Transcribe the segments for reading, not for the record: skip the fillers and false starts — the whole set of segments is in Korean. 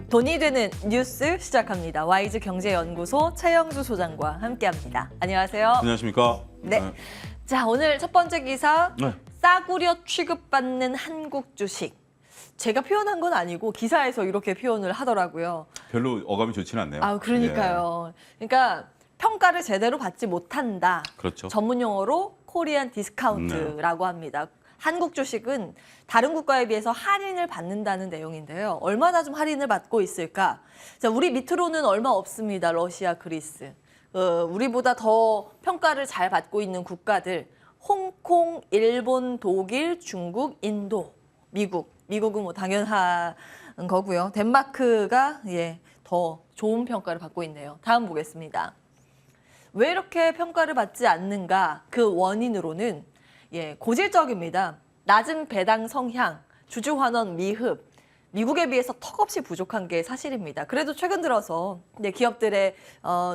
돈이 되는 뉴스 시작합니다. 와이즈 경제연구소 최영주 소장과 함께합니다. 안녕하세요. 안녕하십니까? 네. 자, 오늘 첫 번째 기사. 네. 싸구려 취급받는 한국 주식. 제가 표현한 건 아니고 기사에서 이렇게 표현을 하더라고요. 별로 어감이 좋지는 않네요. 아, 그러니까요. 그러니까 평가를 제대로 받지 못한다. 그렇죠. 전문 용어로 코리안 디스카운트라고 합니다. 한국 주식은 다른 국가에 비해서 할인을 받는다는 내용인데요. 얼마나 좀 할인을 받고 있을까? 자, 우리 밑으로는 얼마 없습니다. 러시아, 그리스. 우리보다 더 평가를 잘 받고 있는 국가들. 홍콩, 일본, 독일, 중국, 인도, 미국. 미국은 뭐 당연한 거고요. 덴마크가 더 좋은 평가를 받고 있네요. 다음 보겠습니다. 왜 이렇게 평가를 받지 않는가? 그 원인으로는 고질적입니다. 낮은 배당 성향, 주주 환원 미흡, 미국에 비해서 턱없이 부족한 게 사실입니다. 그래도 최근 들어서 기업들의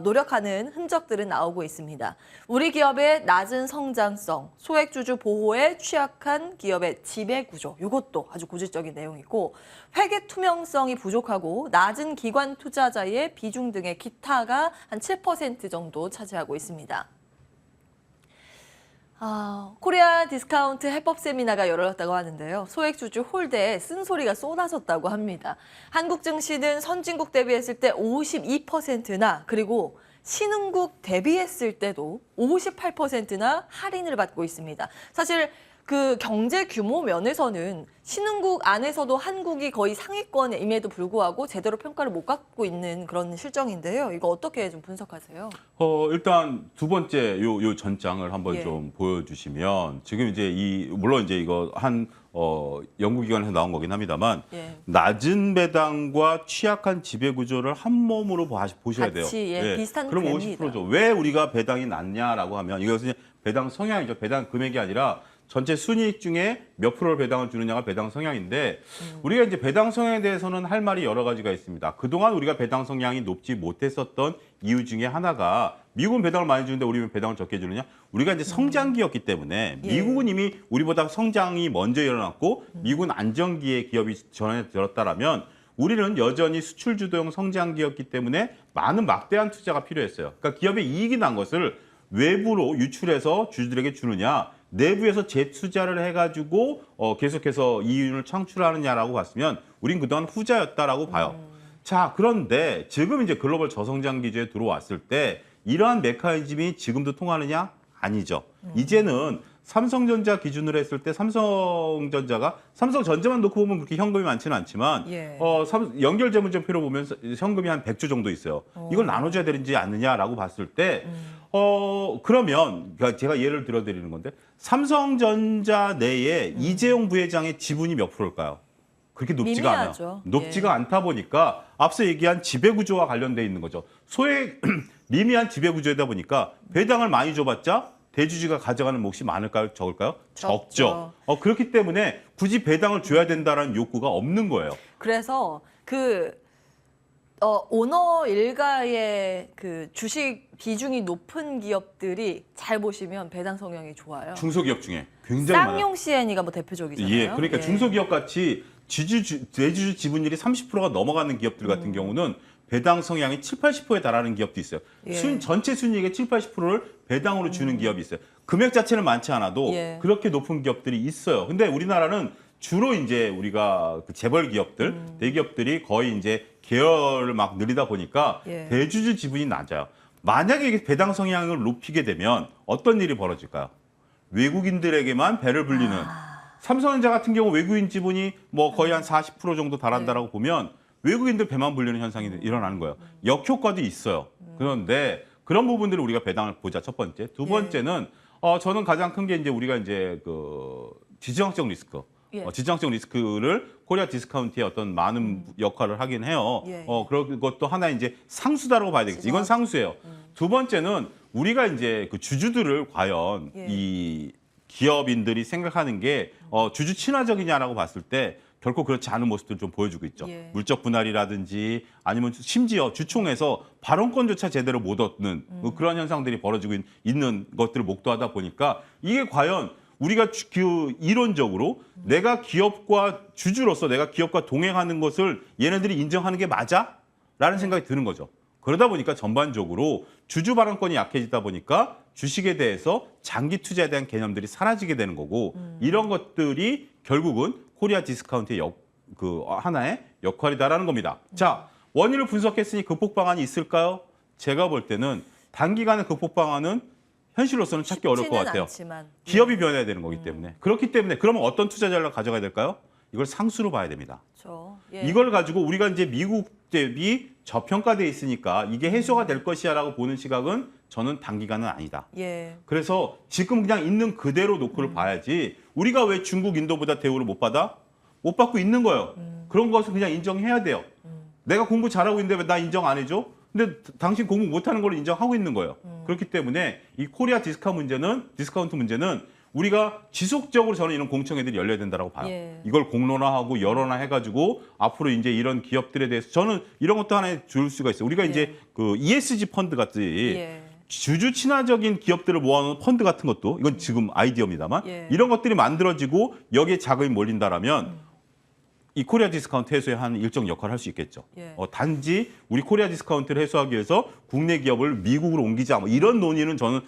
노력하는 흔적들은 나오고 있습니다. 우리 기업의 낮은 성장성, 소액주주 보호에 취약한 기업의 지배구조, 이것도 아주 고질적인 내용이고 회계 투명성이 부족하고 낮은 기관 투자자의 비중 등의 기타가 한 7% 정도 차지하고 있습니다. 코리아 디스카운트 해법 세미나가 열렸다고 하는데요. 소액주주 홀대에 쓴소리가 쏟아졌다고 합니다. 한국 증시는 선진국 대비했을 때 52%나 그리고 신흥국 대비했을 때도 58%나 할인을 받고 있습니다. 사실 그 경제 규모 면에서는 신흥국 안에서도 한국이 거의 상위권임에도 불구하고 제대로 평가를 못 받고 있는 그런 실정인데요. 이거 어떻게 좀 분석하세요? 일단 두 번째 요 전장을 한번 좀 보여주시면 지금 이제 물론 이제 이거 연구기관에서 나온 거긴 합니다만 낮은 배당과 취약한 지배 구조를 한 몸으로 보셔야 돼요. 비슷한 그럼 됩니다. 50%죠. 왜 우리가 배당이 낮냐라고 하면 이것은 배당 성향이죠. 배당 금액이 아니라 전체 순이익 중에 몇 프로를 배당을 주느냐가 배당 성향인데 우리가 이제 배당 성향에 대해서는 할 말이 여러 가지가 있습니다. 그동안 우리가 배당 성향이 높지 못했었던 이유 중에 하나가 미국은 배당을 많이 주는데 우리는 배당을 적게 주느냐? 우리가 이제 성장기였기 때문에 미국은 이미 우리보다 성장이 먼저 일어났고 미국은 안정기의 기업이 전환에 들었다라면 우리는 여전히 수출 주도형 성장기였기 때문에 많은 막대한 투자가 필요했어요. 그러니까 기업의 이익이 난 것을 외부로 유출해서 주주들에게 주느냐? 내부에서 재투자를 해가지고 계속해서 이윤을 창출하느냐라고 봤으면 우린 그동안 후자였다라고 봐요. 자, 그런데 지금 이제 글로벌 저성장 기조에 들어왔을 때 이러한 메커니즘이 지금도 통하느냐? 아니죠. 이제는 삼성전자 기준으로 했을 때 삼성전자만 놓고 보면 그렇게 현금이 많지는 않지만 연결 재무제표로 보면 현금이 한 100조 정도 있어요. 이걸 나눠줘야 되는지 않느냐라고 봤을 때 그러면 제가 예를 들어드리는 건데 삼성전자 내에 이재용 부회장의 지분이 몇 프로일까요? 그렇게 높지가 미미하죠. 않아요. 높지가 않다 보니까 앞서 얘기한 지배구조와 관련돼 있는 거죠. 미미한 지배구조이다 보니까 배당을 많이 줘봤자 대주주가 가져가는 몫이 많을까요? 적을까요? 적죠. 그렇기 때문에 굳이 배당을 줘야 된다는 욕구가 없는 거예요. 그래서 오너 일가의 그 주식 비중이 높은 기업들이 잘 보시면 배당 성향이 좋아요. 중소기업 중에 굉장히 많아요. 쌍용 C&I가 뭐 대표적이잖아요. 그러니까 중소기업 같이 대주주 지분율이 30%가 넘어가는 기업들 같은 경우는 배당 성향이 70~80%에 달하는 기업도 있어요. 전체 순이익의 70~80%를 배당으로 주는 기업이 있어요. 금액 자체는 많지 않아도 그렇게 높은 기업들이 있어요. 근데 우리나라는 주로 이제 우리가 재벌 기업들, 대기업들이 거의 이제 계열을 막 늘리다 보니까 대주주 지분이 낮아요. 만약에 이게 배당 성향을 높이게 되면 어떤 일이 벌어질까요? 외국인들에게만 배를 불리는 삼성전자 같은 경우 외국인 지분이 뭐 거의 한 40% 정도 달한다라고 보면 외국인들 배만 불리는 현상이 일어나는 거예요. 역효과도 있어요. 그런데 그런 부분들을 우리가 배당을 보자. 첫 번째. 두 번째는 저는 가장 큰 게 이제 우리가 이제 그 지정학적 리스크. 지정학적 리스크를 코리아 디스카운트의 어떤 많은 역할을 하긴 해요. 그런 것도 하나 이제 상수다라고 봐야 되겠죠. 이건 상수예요. 두 번째는 우리가 이제 그 주주들을 과연 이 기업인들이 생각하는 게 주주 친화적이냐라고 봤을 때 결코 그렇지 않은 모습들을 좀 보여주고 있죠. 물적 분할이라든지 아니면 심지어 주총에서 발언권조차 제대로 못 얻는 그런 현상들이 벌어지고 있는 것들을 목도하다 보니까 이게 과연 우리가 그 이론적으로 내가 기업과 주주로서 내가 기업과 동행하는 것을 얘네들이 인정하는 게 맞아? 라는 생각이 드는 거죠. 그러다 보니까 전반적으로 주주 발언권이 약해지다 보니까 주식에 대해서 장기 투자에 대한 개념들이 사라지게 되는 거고 이런 것들이 결국은 코리아 디스카운트의 하나의 역할이다라는 겁니다. 자, 원인을 분석했으니 극복 방안이 있을까요? 제가 볼 때는 단기간의 극복 방안은 현실로서는 찾기 어려울 것 같아요. 않지만. 기업이 변해야 되는 거기 때문에. 그렇기 때문에 그러면 어떤 투자 전략을 가져가야 될까요? 이걸 상수로 봐야 됩니다. 그렇죠. 예. 이걸 가지고 우리가 이제 미국 대비 저평가돼 있으니까 이게 해소가 될 것이야라고 보는 시각은 저는 단기간은 아니다. 예. 그래서 지금 그냥 있는 그대로 놓고를 봐야지 우리가 왜 중국, 인도보다 대우를 못 받아? 못 받고 있는 거예요. 그런 것을 그냥 인정해야 돼요. 내가 공부 잘하고 있는데 왜 나 인정 안 해줘? 근데 당신 공부 못하는 걸 인정하고 있는 거예요. 그렇기 때문에 이 코리아 디스카운트 문제는 우리가 지속적으로 저는 이런 공청회들이 열려야 된다고 봐요. 예. 이걸 공론화하고 여론화해가지고 앞으로 이제 이런 기업들에 대해서 저는 이런 것도 하나의 줄 수가 있어요. 우리가 이제 그 ESG 펀드 같이 예. 주주 친화적인 기업들을 모아놓은 펀드 같은 것도 이건 지금 아이디어입니다만 예. 이런 것들이 만들어지고 여기에 자금이 몰린다라면 이 코리아 디스카운트 해소에 한 일정 역할을 할 수 있겠죠. 예. 단지 우리 코리아 디스카운트를 해소하기 위해서 국내 기업을 미국으로 옮기자 뭐 이런 논의는 저는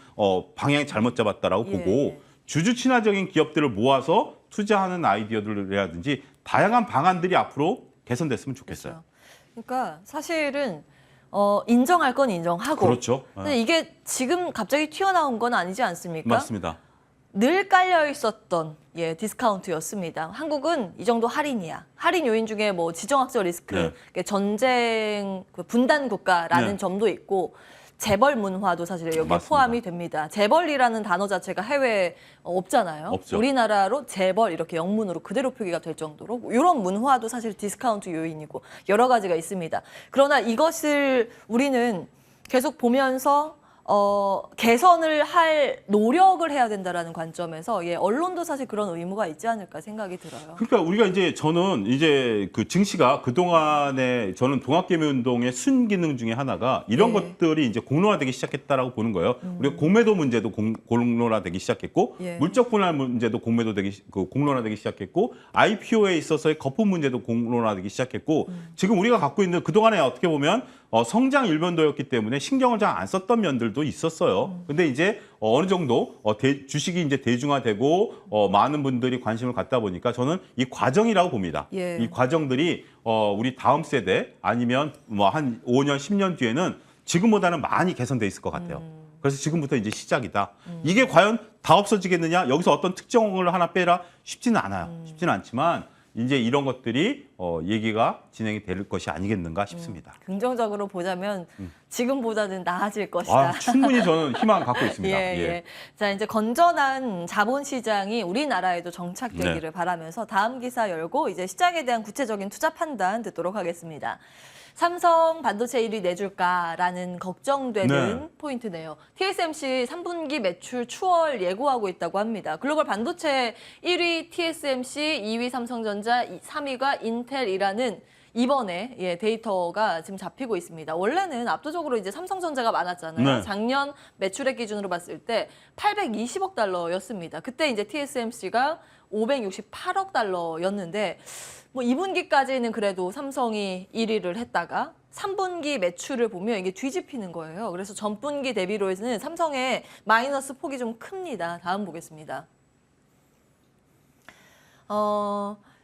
방향이 잘못 잡았다라고 예. 보고 주주 친화적인 기업들을 모아서 투자하는 아이디어들이라든지 다양한 방안들이 앞으로 개선됐으면 좋겠어요. 그렇죠. 그러니까 사실은 인정할 건 인정하고. 그렇죠. 근데 이게 지금 갑자기 튀어나온 건 아니지 않습니까? 맞습니다. 늘 깔려 있었던 디스카운트였습니다. 한국은 이 정도 할인이야. 할인 요인 중에 뭐 지정학적 리스크, 네. 전쟁 분단 국가라는 네. 점도 있고 재벌 문화도 사실 여기에 맞습니다. 포함이 됩니다. 재벌이라는 단어 자체가 해외에 없잖아요. 없죠. 우리나라로 재벌 이렇게 영문으로 그대로 표기가 될 정도로 이런 문화도 사실 디스카운트 요인이고 여러 가지가 있습니다. 그러나 이것을 우리는 계속 보면서 개선을 할 노력을 해야 된다라는 관점에서 언론도 사실 그런 의무가 있지 않을까 생각이 들어요. 그러니까 우리가 저는 그 증시가 그동안에 저는 동학개미운동의 순기능 중에 하나가 이런 예. 것들이 이제 공론화되기 시작했다라고 보는 거예요. 우리가 공매도 문제도 공론화되기 시작했고 예. 물적 분할 문제도 공론화되기 시작했고 IPO에 있어서의 거품 문제도 공론화되기 시작했고 지금 우리가 갖고 있는 그동안에 어떻게 보면 성장 일변도였기 때문에 신경을 잘 안 썼던 면들도 있었어요. 근데 이제 어느 정도 주식이 이제 대중화되고 많은 분들이 관심을 갖다 보니까 저는 이 과정이라고 봅니다. 예. 이 과정들이 우리 다음 세대 아니면 뭐 한 5년, 10년 뒤에는 지금보다는 많이 개선돼 있을 것 같아요. 그래서 지금부터 이제 시작이다. 이게 과연 다 없어지겠느냐? 여기서 어떤 특정을 하나 빼라? 쉽지는 않아요. 쉽지는 않지만 이제 이런 것들이 얘기가 진행이 될 것이 아니겠는가 싶습니다. 긍정적으로 보자면 지금보다는 나아질 것이다. 충분히 저는 희망 갖고 있습니다. 예. 자, 이제 건전한 자본시장이 우리나라에도 정착되기를 바라면서 다음 기사 열고 이제 시장에 대한 구체적인 투자 판단 듣도록 하겠습니다. 삼성 반도체 1위 내줄까라는 걱정되는 네. 포인트네요. TSMC 3분기 매출 추월 예고하고 있다고 합니다. 글로벌 반도체 1위 TSMC, 2위 삼성전자, 3위가 인텔이라는 이번에 데이터가 지금 잡히고 있습니다. 원래는 압도적으로 이제 삼성전자가 많았잖아요. 네. 작년 매출액 기준으로 봤을 때 820억 달러였습니다. 그때 이제 TSMC가 568억 달러였는데 뭐 2분기까지는 그래도 삼성이 1위를 했다가 3분기 매출을 보면 이게 뒤집히는 거예요. 그래서 전분기 대비로 해서는 삼성의 마이너스 폭이 좀 큽니다. 다음 보겠습니다.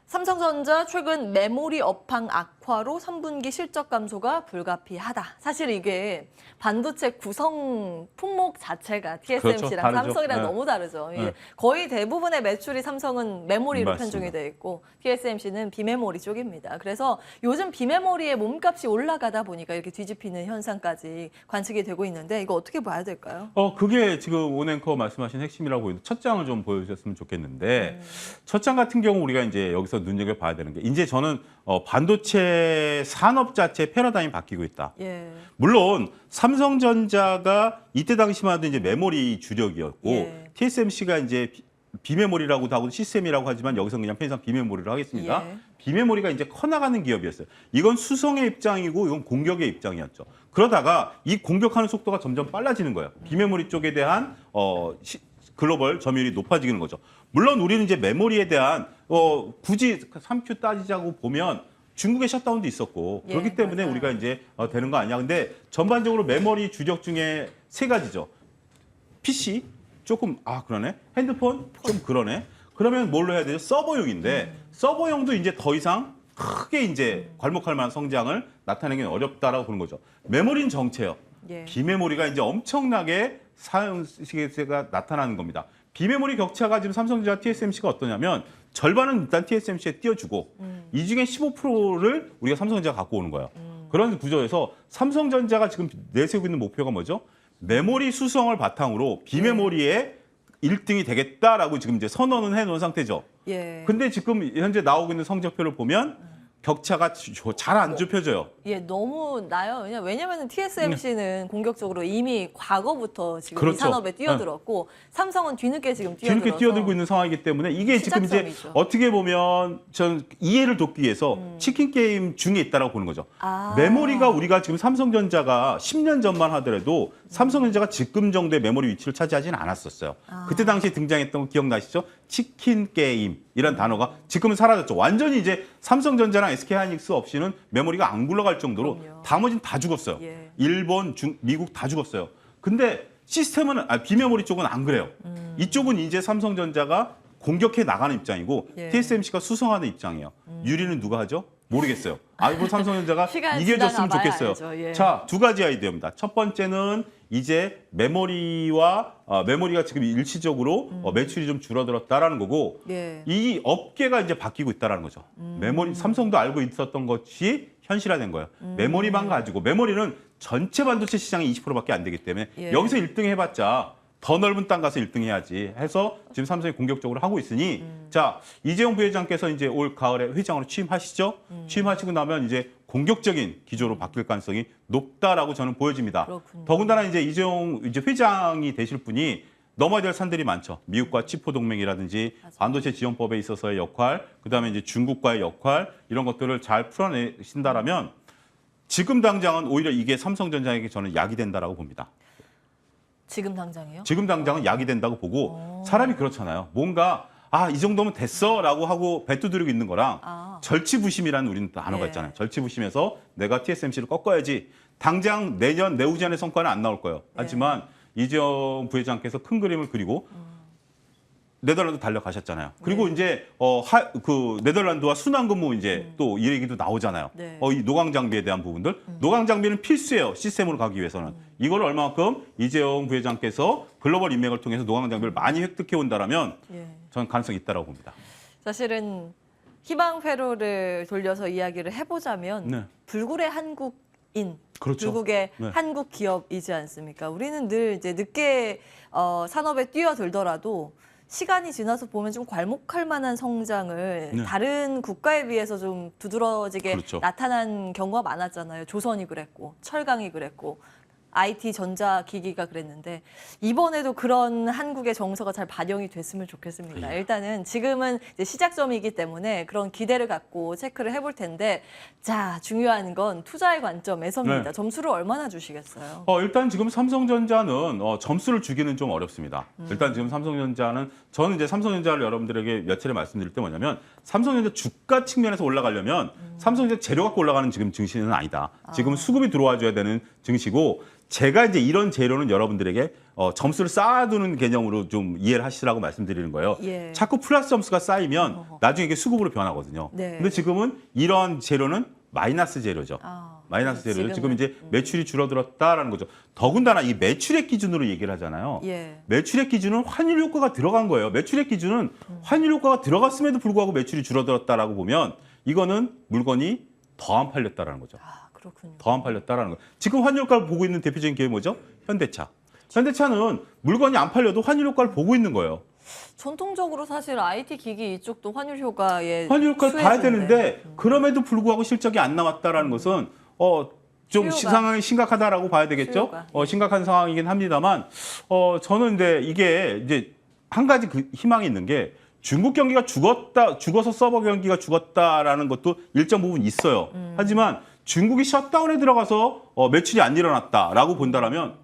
삼성전자 최근 메모리 업황 악화로 3분기 실적 감소가 불가피하다. 사실 이게 반도체 구성 품목 자체가 TSMC랑 그렇죠. 삼성이랑 네. 너무 다르죠. 이게 네. 거의 대부분의 매출이 삼성은 메모리로 맞습니다. 편중이 돼 있고 TSMC는 비메모리 쪽입니다. 그래서 요즘 비메모리의 몸값이 올라가다 보니까 이렇게 뒤집히는 현상까지 관측이 되고 있는데 이거 어떻게 봐야 될까요? 그게 지금 오앵커 말씀하신 핵심이라고 보이는데 첫 장을 좀 보여주셨으면 좋겠는데 첫 장 같은 경우 우리가 이제 여기서 눈여겨봐야 되는 게 이제 저는 반도체 산업 자체 패러다임이 바뀌고 있다. 예. 물론 삼성전자가 이때 당시만 해도 이제 메모리 주력이었고 예. TSMC가 이제 비메모리라고도 하고 시스템이라고 하지만 여기서 그냥 편의상 비메모리로 하겠습니다. 예. 비메모리가 이제 커나가는 기업이었어요. 이건 수성의 입장이고 이건 공격의 입장이었죠. 그러다가 이 공격하는 속도가 점점 빨라지는 거예요. 비메모리 쪽에 대한 글로벌 점유율이 높아지는 거죠. 물론 우리는 이제 메모리에 대한 굳이 3Q 따지자고 보면 중국의 셧다운도 있었고 예, 그렇기 때문에 맞아요. 우리가 이제 되는 거 아니야. 근데 전반적으로 메모리 주력 중에 세 가지죠. PC 조금 그러네. 핸드폰 좀 그러네. 그러면 뭘로 해야 되죠? 서버용인데 서버용도 이제 더 이상 크게 이제 괄목할 만한 성장을 나타내기는 어렵다라고 보는 거죠. 메모리는 정체요. 예. 비메모리가 이제 엄청나게 사용 시세가 나타나는 겁니다. 비메모리 격차가 지금 삼성전자 TSMC가 어떠냐면 절반은 일단 TSMC에 띄워주고 이 중에 15%를 우리가 삼성전자가 갖고 오는 거예요. 그런 구조에서 삼성전자가 지금 내세우고 있는 목표가 뭐죠? 메모리 수성을 바탕으로 비메모리에 1등이 되겠다라고 지금 이제 선언은 해놓은 상태죠. 예. 근데 지금 현재 나오고 있는 성적표를 보면 격차가 잘 안 좁혀져요. 예, 너무 나요. 왜냐면 TSMC는 공격적으로 이미 과거부터 지금 이 그렇죠. 산업에 뛰어들었고 삼성은 뒤늦게 지금 뛰어들어서 뒤늦게 뛰어들고 있는 상황이기 때문에 이게 지금 이제 시작점이죠. 어떻게 보면 전 이해를 돕기 위해서 치킨 게임 중에 있다라고 보는 거죠. 메모리가 우리가 지금 삼성전자가 10년 전만 하더라도 삼성전자가 지금 정도의 메모리 위치를 차지하지는 않았었어요. 그때 당시에 등장했던 거 기억나시죠? 치킨 게임 이런 단어가 지금은 사라졌죠. 완전히 이제 삼성전자랑 SK하이닉스 없이는 메모리가 안 굴러갈 정도로 그럼요. 나머지는 다 죽었어요. 예. 일본, 미국 다 죽었어요. 근데 시스템은 비메모리 쪽은 안 그래요. 이쪽은 이제 삼성전자가 공격해 나가는 입장이고 예. TSMC가 수성하는 입장이에요. 유리는 누가 하죠? 모르겠어요. 뭐 삼성전자가 시간 이겨줬으면 지나가봐야 좋겠어요. 알죠. 예. 자, 두 가지 아이디어입니다. 첫 번째는 이제 메모리가 지금 일시적으로 매출이 좀 줄어들었다라는 거고 예. 이 업계가 이제 바뀌고 있다라는 거죠. 메모리 삼성도 알고 있었던 것이 현실화된 거예요. 메모리만 가지고 메모리는 전체 반도체 시장의 20%밖에 안 되기 때문에 예. 여기서 1등 해봤자 더 넓은 땅 가서 1등 해야지 해서 지금 삼성이 공격적으로 하고 있으니 자 이재용 부회장께서 이제 올 가을에 회장으로 취임하시죠. 취임하시고 나면 이제 공격적인 기조로 바뀔 가능성이 높다라고 저는 보여집니다. 그렇군요. 더군다나 이제 이재용 회장이 되실 분이 넘어야 될 산들이 많죠. 미국과 치포 동맹이라든지 반도체 지원법에 있어서의 역할, 그다음에 이제 중국과의 역할 이런 것들을 잘 풀어내신다라면 지금 당장은 오히려 이게 삼성전자에게 저는 약이 된다라고 봅니다. 지금 당장이요? 지금 당장은 약이 된다고 보고 사람이 그렇잖아요. 뭔가 이 정도면 됐어라고 하고 배두드리고 있는 거랑 절치부심이라는 우리는 단어가 예. 있잖아요. 절치부심에서 내가 TSMC를 꺾어야지. 당장 내년 내후년의 성과는 안 나올 거예요. 하지만 이재용 부회장께서 큰 그림을 그리고 네덜란드 달려가셨잖아요. 그리고 이제 네덜란드와 순환근무 이제 또 이 얘기도 나오잖아요. 네. 이 노광 장비에 대한 부분들. 노광 장비는 필수예요. 시스템으로 가기 위해서는. 이걸 얼마만큼 이재용 부회장께서 글로벌 인맥을 통해서 노광 장비를 많이 획득해 온다라면 예. 저는 가능성이 있다라고 봅니다. 사실은 희망 회로를 돌려서 이야기를 해보자면 네. 불굴의 한국인, 그렇죠. 결국의 네. 한국 기업이지 않습니까? 우리는 늘 이제 늦게 산업에 뛰어들더라도 시간이 지나서 보면 좀 괄목할 만한 성장을 네. 다른 국가에 비해서 좀 두드러지게 그렇죠. 나타난 경우가 많았잖아요. 조선이 그랬고, 철강이 그랬고, IT 전자기기가 그랬는데 이번에도 그런 한국의 정서가 잘 반영이 됐으면 좋겠습니다. 일단은 지금은 이제 시작점이기 때문에 그런 기대를 갖고 체크를 해볼 텐데 자 중요한 건 투자의 관점에서입니다. 네. 점수를 얼마나 주시겠어요? 일단 지금 삼성전자는 점수를 주기는 좀 어렵습니다. 일단 지금 삼성전자는 저는 이제 삼성전자를 여러분들에게 몇 차례 말씀드릴 때 뭐냐면 삼성전자 주가 측면에서 올라가려면 삼성전자 재료 갖고 올라가는 지금 증시는 아니다. 지금 수급이 들어와 줘야 되는 증시고 제가 이제 이런 재료는 여러분들에게 점수를 쌓아두는 개념으로 좀 이해를 하시라고 말씀드리는 거예요. 예. 자꾸 플러스 점수가 쌓이면 나중에 이게 수급으로 변하거든요. 네. 근데 지금은 이런 재료는 마이너스 재료죠. 마이너스 재료죠. 지금 이제 매출이 줄어들었다라는 거죠. 더군다나 이 매출액 기준으로 얘기를 하잖아요. 예. 매출액 기준은 환율 효과가 들어간 거예요. 매출액 기준은 환율 효과가 들어갔음에도 불구하고 매출이 줄어들었다라고 보면 이거는 물건이 더 안 팔렸다라는 거죠. 그렇군요. 더 안 팔렸다라는 거. 지금 환율 효과를 보고 있는 대표적인 기업이 뭐죠? 현대차. 현대차는 물건이 안 팔려도 환율 효과를 보고 있는 거예요. 전통적으로 사실 IT 기기 이쪽도 환율 효과에 환율 효과를 봐야 수혜주인데. 되는데 그럼에도 불구하고 실적이 안 나왔다라는 것은 좀 수요가. 상황이 심각하다라고 봐야 되겠죠. 수요가. 심각한 상황이긴 합니다만 저는 근데 이게 이제 한 가지 희망이 있는 게 중국 경기가 죽어서 서버 경기가 죽었다라는 것도 일정 부분 있어요. 하지만 중국이 셧다운에 들어가서 매출이 안 일어났다라고 본다라면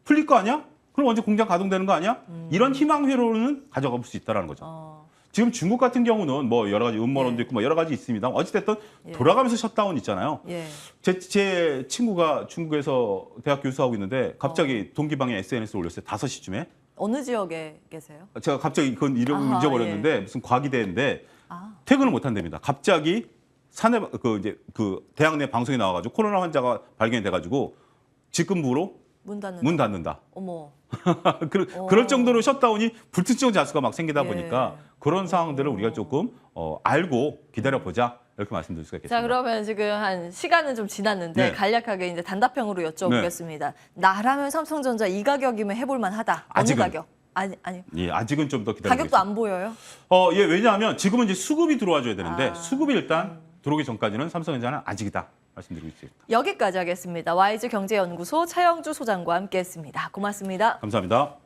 풀릴 거 아니야? 그럼 언제 공장 가동되는 거 아니야? 이런 희망 회로는 가져가 볼 수 있다는 거죠. 지금 중국 같은 경우는 뭐 여러 가지 음모론도 예. 있고 뭐 여러 가지 있습니다. 어찌됐든 예. 돌아가면서 셧다운 있잖아요. 예. 제 친구가 중국에서 대학 교수하고 있는데 갑자기 동기방에 SNS에 올렸어요. 5시쯤에. 어느 지역에 계세요? 제가 갑자기 그건 이름 아하, 잊어버렸는데 무슨 과기대인데 아. 퇴근을 못 한답니다. 갑자기 그 대학 내 방송에 나와가지고 코로나 환자가 발견이 돼가지고 직근부로 문 닫는. 문 닫는다. 어머. 그럴 정도로 셧다운이 불특정 자수가 막 생기다 예. 보니까 그런 상황들을 우리가 조금 알고 기다려보자 이렇게 말씀드릴 수가 있겠습니다. 자, 그러면 지금 한 시간은 좀 지났는데 네. 간략하게 이제 단답형으로 여쭤보겠습니다. 나라면 삼성전자 이 가격이면 해볼 만하다. 어느 아직은. 가격? 아니. 예, 아직은 좀 더 기다려. 가격도 안 보여요? 예, 왜냐하면 지금은 이제 수급이 들어와줘야 되는데 아. 수급이 일단 들어오기 전까지는 삼성전자는 아직이다 말씀드리고 있습니다. 여기까지 하겠습니다. 와이즈 경제연구소 차영주 소장과 함께했습니다. 고맙습니다. 감사합니다.